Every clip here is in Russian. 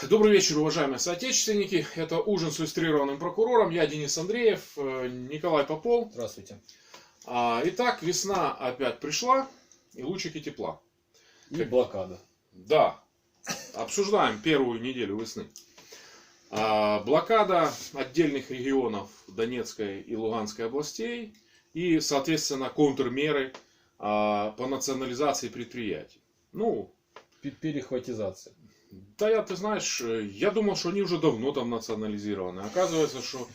Добрый вечер, уважаемые соотечественники. Это ужин с иллюстрированным прокурором. Я Денис Андреев, Николай Попов. Здравствуйте. Итак, весна опять пришла и лучики тепла. И блокада. Да, обсуждаем первую неделю весны. Блокада отдельных регионов Донецкой и Луганской областей и, соответственно, контрмеры по национализации предприятий. Перехватизация. Да, ты знаешь, я думал, что они уже давно там национализированы. Оказывается, что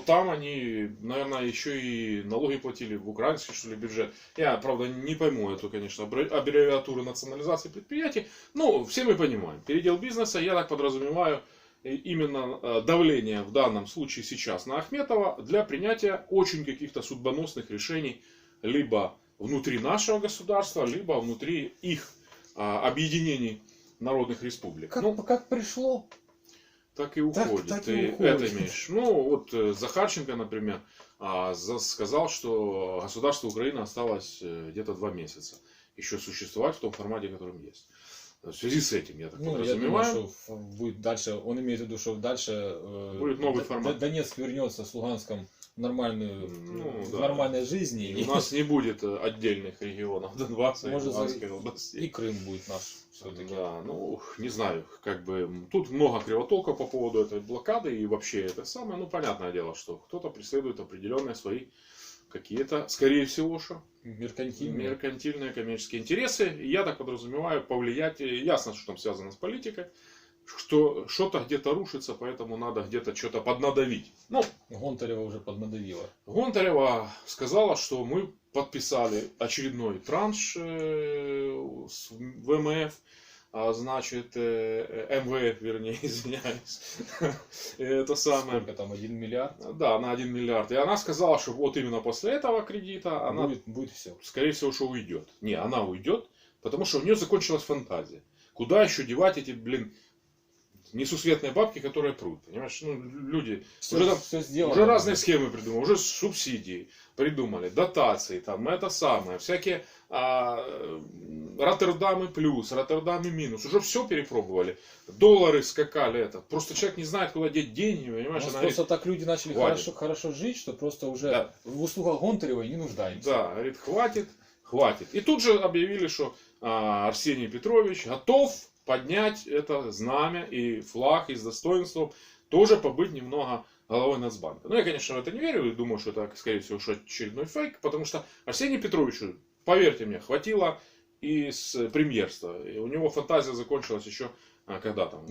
там они, наверное, еще и налоги платили в украинский, что ли, бюджет. Я, правда, не пойму эту, конечно, аббревиатуру национализации предприятий. Но все мы понимаем. Передел бизнеса, я так подразумеваю, именно давление в данном случае сейчас на Ахметова для принятия очень каких-то судьбоносных решений либо внутри нашего государства, либо внутри их объединений народных республик. Как пришло, так и уходит. Так и Ты уходит. это имеешь. Захарченко, например, сказал, что государство Украины осталось где-то 2 месяца еще существовать в том формате, которым есть. В связи с этим, я так подразумеваю. Я думаю, что будет дальше, он имеет в виду, что дальше будет новый формат. Донецк вернется с Луганском в нормальной жизни. И у нас не будет отдельных регионов Донбасса и Может, Луганской области. И Крым будет наш все-таки. Да, не знаю, тут много кривотолка по поводу этой блокады и вообще это самое. Понятное дело, что кто-то преследует определенные свои какие-то, скорее всего, меркантильные коммерческие интересы. И я так подразумеваю, повлиять, ясно, что там связано с политикой, что что-то где-то рушится, поэтому надо где-то что-то поднадавить. Гонтарева уже поднадавила. Гонтарева сказала, что мы подписали очередной транш с ВМФ, МВФ, вернее, извиняюсь. Это самое. Сколько там, 1 миллиард? Да, на 1 миллиард. И она сказала, что вот именно после этого кредита она, будет все. скорее всего, что уйдет. Не, она уйдет, потому что у нее закончилась фантазия. Куда еще девать эти, несусветные бабки, которые прут. Понимаешь, люди уже разные схемы придумали, уже субсидии придумали, дотации, это самое, всякие Роттердамы плюс, Роттердамы минус, уже все перепробовали. Доллары скакали, просто человек не знает, куда деть деньги, понимаешь? Просто так люди начали хорошо жить, что просто уже в услугах Гонтаревой не нуждаемся. Да, говорит, хватит. И тут же объявили, что Арсений Петрович готов поднять это знамя и флаг и с достоинством, тоже побыть немного головой Нацбанка. Я, конечно, в это не верю и думаю, что это, скорее всего, очередной фейк, потому что Арсению Петровичу, поверьте мне, хватило и с премьерства. И у него фантазия закончилась еще когда там?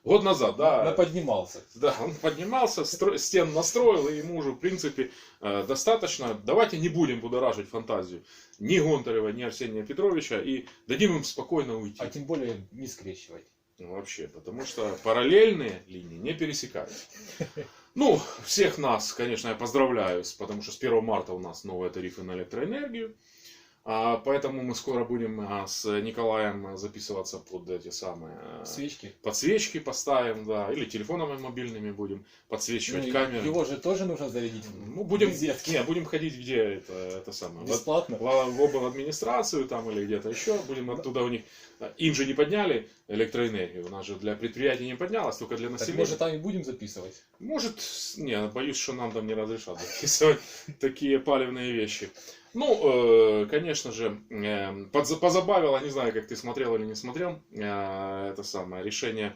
Год назад, да. Наподнимался. Да, он поднимался, стен настроил, и ему уже, в принципе, достаточно. Давайте не будем будоражить фантазию ни Гонтарева, ни Арсения Петровича, и дадим им спокойно уйти. А тем более не скрещивать. Вообще, потому что параллельные линии не пересекаются. Всех нас, конечно, я поздравляю, потому что с 1 марта у нас новые тарифы на электроэнергию. Поэтому мы скоро будем с Николаем записываться под эти самые свечки. Подсвечки поставим, да, или телефонами мобильными будем подсвечивать камеры. Его же тоже нужно зарядить. Будем ходить где это самое. Бесплатно. В администрацию там или где-то еще. Будем оттуда у них. Им же не подняли электроэнергию. У нас же для предприятий не поднялось, только для населения. Так, может, там и будем записывать? Может, боюсь, что нам там не разрешат записывать такие палевные вещи. Конечно же, позабавило, не знаю, как ты смотрел или не смотрел, это самое решение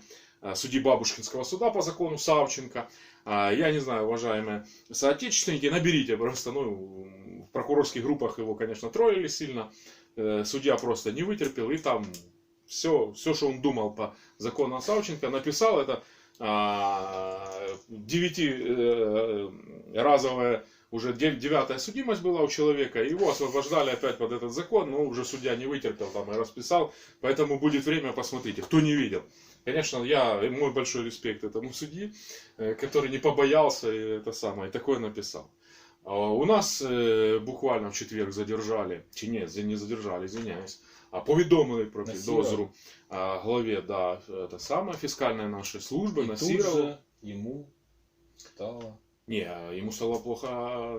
судьи Бабушкинского суда по закону Савченко. Я не знаю, уважаемые соотечественники, наберите просто, в прокурорских группах его, конечно, троллили сильно. Судья просто не вытерпел, и там все, что он думал по закону Савченко, написал это 9-разовое. Уже 9-я судимость была у человека, его освобождали опять под этот закон, но уже судья не вытерпел там и расписал, поэтому будет время, посмотрите, кто не видел. Конечно, мой большой респект этому судье, который не побоялся и такое написал. У нас буквально в четверг задержали, не задержали, извиняюсь, повідомили про підозру главе, фискальной нашей службы, Насирову. Ему стало... Ему стало плохо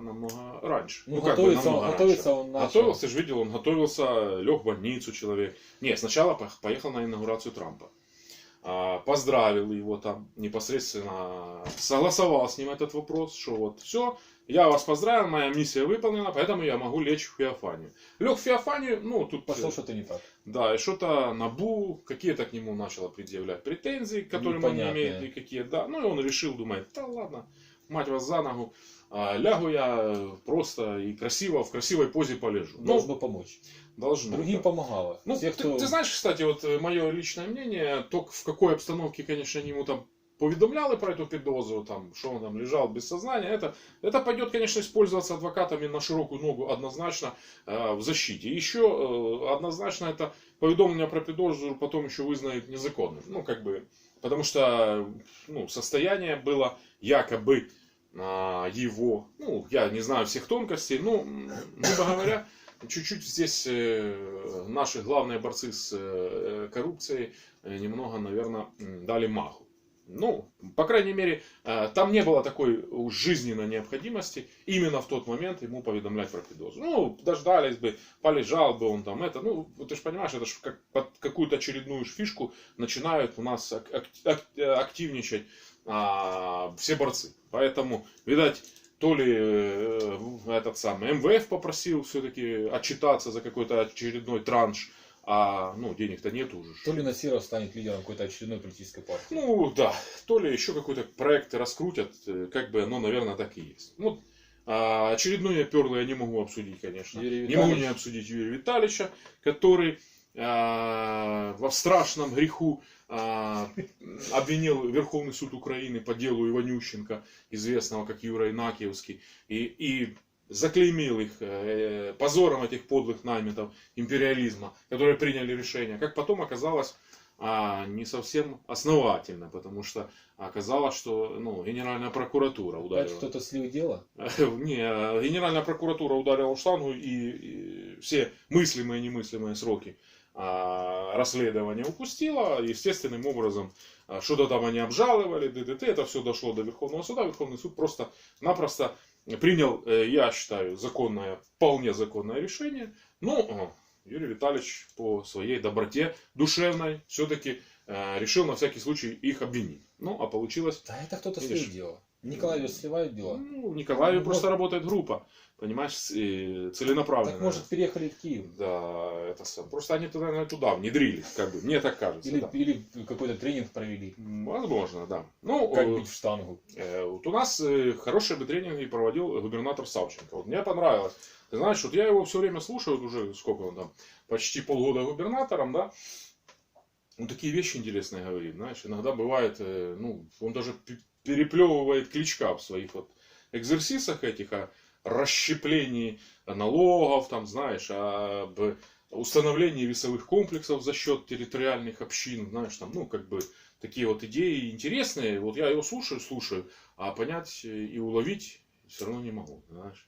намного раньше. Готовиться он начал. Готовился, же видел, он готовился, лег в больницу человек. Сначала поехал на инаугурацию Трампа. поздравил его там непосредственно, согласовал с ним этот вопрос, что вот все, я вас поздравил, моя миссия выполнена, поэтому я могу лечь в Феофанию. Лег в Феофанию, ну тут... Пошло что-то не так. Да, и что-то НАБУ какие-то к нему начало предъявлять претензии, к которым он не имеет никакие. Да, ну и он решил, думает, да ладно, мать вас за ногу, лягу я просто и красиво, в красивой позе полежу. Должно помочь. Должно. Другим помогало. Ну, те, кто... ты знаешь, кстати, вот мое личное мнение, то в какой обстановке, конечно, они ему там поведомляли про эту підозру, там, что он там лежал без сознания, это пойдет, конечно, использоваться адвокатами на широкую ногу однозначно в защите. Еще однозначно это поведомление про підозру потом еще вызнают незаконным. Ну, как бы, потому что ну, состояние было якобы его, ну, я не знаю всех тонкостей, но, грубо говоря, чуть-чуть здесь наши главные борцы с коррупцией немного, наверное, дали маху. Ну, по крайней мере, там не было такой жизненной необходимости именно в тот момент ему поведомлять про підозру. Ну, дождались бы, полежал бы он там, это, ну, ты же понимаешь, это же как под какую-то очередную фишку начинают у нас активничать все борцы. Поэтому, видать, то ли этот самый МВФ попросил все-таки отчитаться за какой-то очередной транш, ну, денег-то нет уже. То ли Насиров станет лидером какой-то очередной политической партии. Ну, да. То ли еще какой-то проект раскрутят, как бы оно, наверное, так и есть. Вот, очередное перло я не могу обсудить, конечно. Не могу не обсудить Юрия Витальевича, который во страшном греху обвинил Верховный суд Украины по делу Иванющенко, известного как Юра Инакиевский, и заклеймил их позором этих подлых наймитов империализма, которые приняли решение. Как потом оказалось, не совсем основательно, потому что оказалось, что ну, Генеральная прокуратура ударила. Опять кто-то слил дело? Не, Генеральная прокуратура ударила в штангу и все мыслимые и немыслимые сроки расследования упустила. Естественным образом что-то там они обжаловали, ДДТ, это все дошло до Верховного суда. Верховный суд просто-напросто принял, я считаю, законное, вполне законное решение. Но Юрий Витальевич по своей доброте душевной все-таки решил на всякий случай их обвинить. Ну, а получилось... Да это кто-то слил дело. Николаевич сливает дело. Ну, в Николаеве просто работает группа. Понимаешь, целенаправленно. Так может переехали в Киев. Да, это сам. Просто они туда внедрились, как бы, мне так кажется. Или какой-то тренинг провели. Возможно, да. Ну, как бить в штангу. Вот у нас хорошие бы тренинги проводил губернатор Савченко. Вот мне понравилось. Ты знаешь, вот я его все время слушаю, вот уже сколько он там, почти полгода губернатором, да. Он такие вещи интересные говорит, знаешь. Иногда бывает, ну, он даже переплевывает Кличка в своих вот экзерсисах этих, о расщеплении налогов, там, знаешь, об установлении весовых комплексов за счет территориальных общин, знаешь, там, ну, как бы, такие вот идеи интересные. Вот я его слушаю, а понять и уловить все равно не могу, знаешь.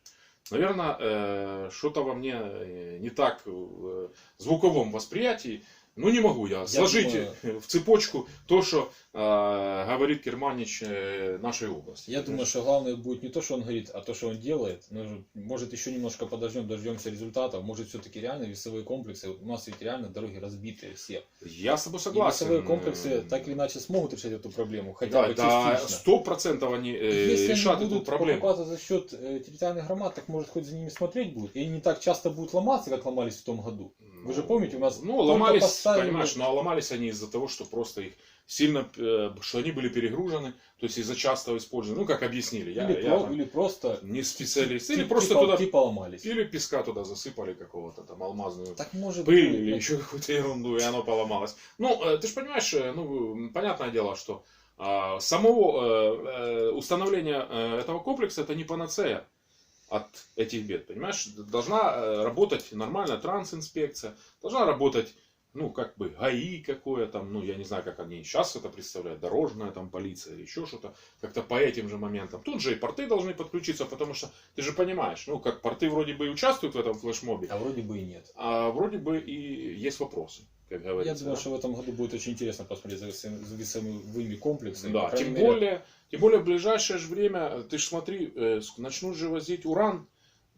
Наверное, что-то во мне не так в звуковом восприятии. Ну, не могу я сложить в цепочку то, что говорит Керманич нашей области. Я думаю, что главное будет не то, что он говорит, а то, что он делает. Ну, может, еще немножко дождемся результатов. Может, все-таки реально весовые комплексы. У нас ведь реально дороги разбитые все. Я с тобой согласен. И весовые комплексы так или иначе смогут решать эту проблему. Хотя бы частично. 100% они решат эту проблему. Если они будут покупаться за счет территориальных громад, так может хоть за ними смотреть будет. И они не так часто будут ломаться, как ломались в том году. Вы же помните, у нас... Ну, ломались, понимаешь, но ломались они из-за того, что просто их сильно, что они были перегружены, то есть из-за частого использования, ну, как объяснили. Или просто... Не специалист, или просто туда... Типа ломались. Или песка туда засыпали какого-то там алмазную так может пыль, быть, или еще какую-то ерунду, и оно поломалось. Ну, ты же понимаешь, ну, понятное дело, что самого установления этого комплекса это не панацея от этих бед, понимаешь? Должна работать нормальная трансинспекция, должна работать, ну, как бы ГАИ какое-то, ну, я не знаю, как они сейчас это представляют, дорожная там полиция или еще что-то, как-то по этим же моментам. Тут же и порты должны подключиться, потому что, ты же понимаешь, ну, как порты вроде бы и участвуют в этом флешмобе. А вроде бы и нет. А вроде бы и есть вопросы, как говорится. Я думаю, что в этом году будет очень интересно посмотреть за весовыми комплексами. Да, тем более в ближайшее же время, ты же смотри, начнут же возить уран.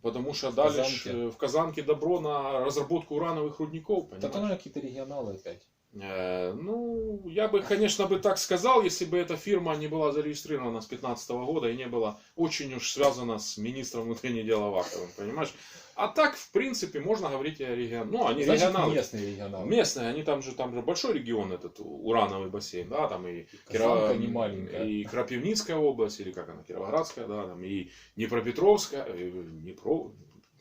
Потому что дали в Казанке добро на разработку урановых рудников. Так оно какие-то регионалы опять. Ну, я бы, конечно, бы так сказал, если бы эта фирма не была зарегистрирована с 2015 года и не была очень уж связана с министром внутренних дел Аваковым, понимаешь? А так, в принципе, можно говорить о регионе. Ну, они Значит, регионалы. местные регионалы. Местные, они там же большой регион, этот урановый бассейн, да, там и Казанка не маленькая. и Крапивницкая область, или как она, Кировоградская, да, там и Днепропетровская,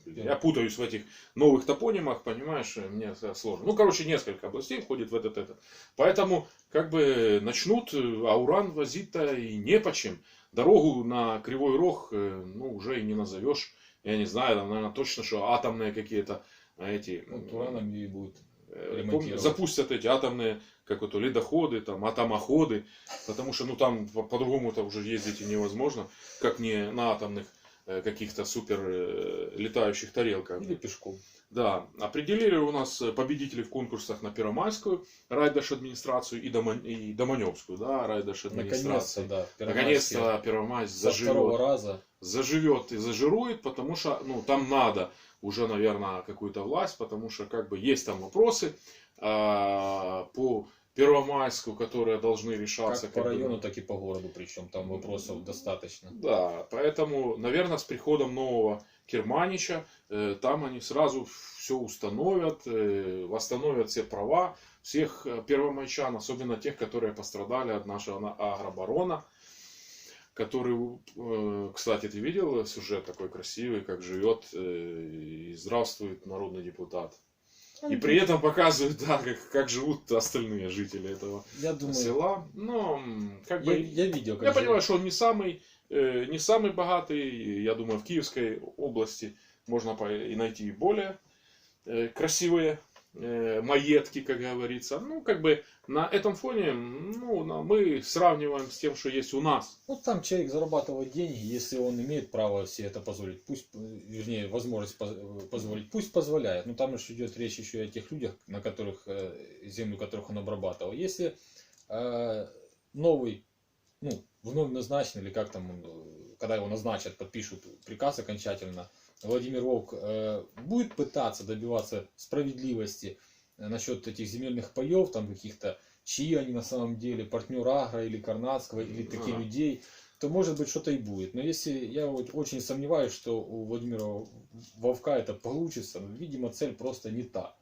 я путаюсь в этих новых топонимах, понимаешь, мне сложно. Ну, короче, несколько областей входит в этот. Поэтому, как бы, начнут, а уран возить-то и не почем. Дорогу на Кривой Рог, ну, уже и не назовешь. Я не знаю, там, наверное, точно, что атомные какие-то эти... Вот ураном и будет ремонтировать. Запустят эти атомные, как это, ледоходы, там, атомоходы. Потому что, ну, там по-другому-то уже ездить и невозможно, как не на атомных каких-то супер летающих тарелках. Или пешком. Да, определили у нас победителей в конкурсах на Первомайскую райдержадминистрацию и Доманевскую, да, райдержадминистрацию. Наконец-то, да. Наконец-то Первомайск со второго раза заживет и зажирует, потому что, ну, там надо уже, наверное, какую-то власть, потому что, как бы, есть там вопросы по Первомайску, которые должны решаться. как по району, так и по городу, причем там вопросов достаточно. Да, поэтому, наверное, с приходом нового Керманича, там они сразу все установят, восстановят все права всех первомайчан, особенно тех, которые пострадали от нашего агробарона, который, кстати, ты видел сюжет такой красивый, как живет и здравствует народный депутат. И при этом показывают, да, как живут остальные жители этого села. Но, как бы, я видел, как я понимаю, что он не самый богатый. Я думаю, в Киевской области можно и найти более красивые маетки, как говорится. Ну, как бы, на этом фоне, ну, мы сравниваем с тем, что есть у нас. Ну, там человек зарабатывает деньги, если он имеет право себе это позволить, пусть, вернее, возможность позволить, пусть позволяет. Но там же идет речь еще и о тех людях, на которых, землю которых он обрабатывал. Если новый, ну, вновь назначен, или как там, когда его назначат, подпишут приказ окончательно, Владимир Вовк будет пытаться добиваться справедливости насчет этих земельных паев, там каких-то, чьи они на самом деле, партнер Агро или Карнадского, или таких людей, то может быть что-то и будет. Но если я вот очень сомневаюсь, что у Владимира Вовка это получится, видимо, цель просто не та.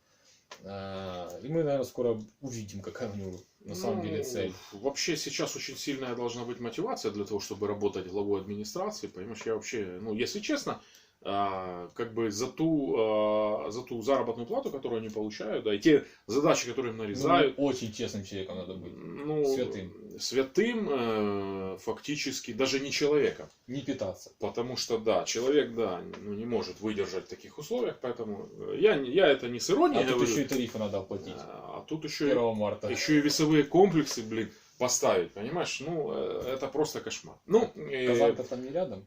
И мы, наверное, скоро увидим, какая у него на самом деле цель. Вообще сейчас очень сильная должна быть мотивация для того, чтобы работать главой администрации. Понимаешь, я вообще, ну, если честно, как бы за ту заработную плату, которую они получают, да, и те задачи, которые им нарезают. Ну, очень честным человеком надо быть. Ну, святым. Святым, фактически, даже не человеком. Не питаться. Потому что, да, человек, да, ну, не может выдержать в таких условиях, поэтому я это не с иронией тут говорю. еще и тарифы надо оплатить. А тут еще, 1 марта. еще и весовые комплексы, блин, поставить, понимаешь? Ну, это просто кошмар. Ну, Казанка там не рядом?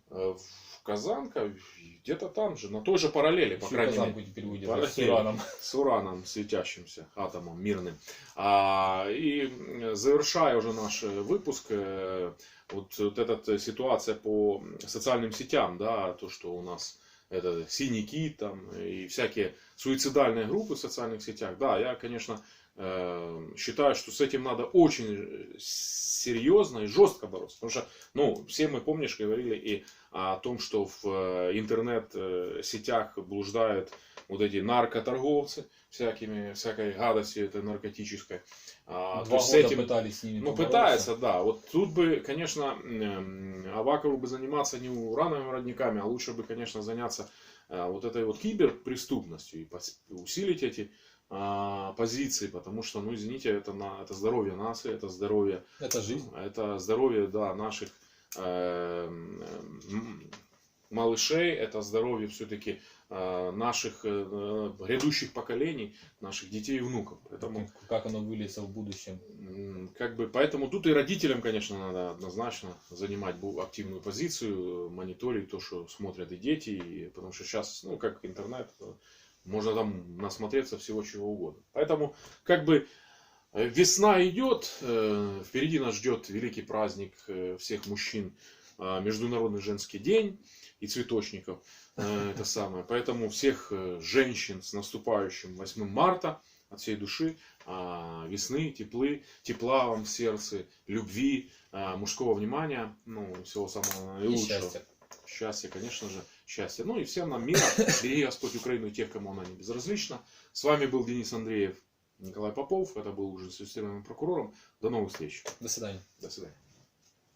Казанка где-то там же, на той же параллели, по крайней мере. Казанку теперь выдержать с ураном. С ураном, светящимся атомом мирным. И завершая уже наш выпуск, вот эта ситуация по социальным сетям, да, то, что у нас это синий кит там и всякие суицидальные группы в социальных сетях, да, я, конечно, считаю, что с этим надо очень серьезно и жестко бороться. Потому что, ну, все мы, помнишь, говорили и о том, что в интернет-сетях блуждают вот эти наркоторговцы всякой гадостью этой наркотической. 2 года пытались с ними побороться. Пытается, да. Вот тут бы, конечно, Авакову бы заниматься не урановыми родниками, а лучше бы, конечно, заняться вот этой вот киберпреступностью и усилить эти позиции, потому что, ну, извините, это здоровье нации, это здоровье... Это жизнь. Это здоровье, да, наших малышей, это здоровье все-таки наших грядущих поколений, наших детей и внуков. Поэтому, как оно выльется в будущем. Как бы, поэтому тут и родителям, конечно, надо однозначно занимать активную позицию, мониторить то, что смотрят и дети, потому что сейчас, ну, как интернет, можно там насмотреться всего чего угодно. Поэтому, как бы, весна идет, впереди нас ждет великий праздник всех мужчин, Международный женский день и цветочников. Это самое. Поэтому всех женщин с наступающим 8 марта от всей души, весны, тепла вам в сердце, любви, мужского внимания, ну, всего самого И наилучшего. счастья. Счастье, конечно же, счастье. Ну и всем нам мира. Береги Господь Украину и тех, кому она не безразлична. С вами был Денис Андреев, Николай Попов. Это был уже с юстиционным прокурором. До новых встреч. До свидания. До свидания.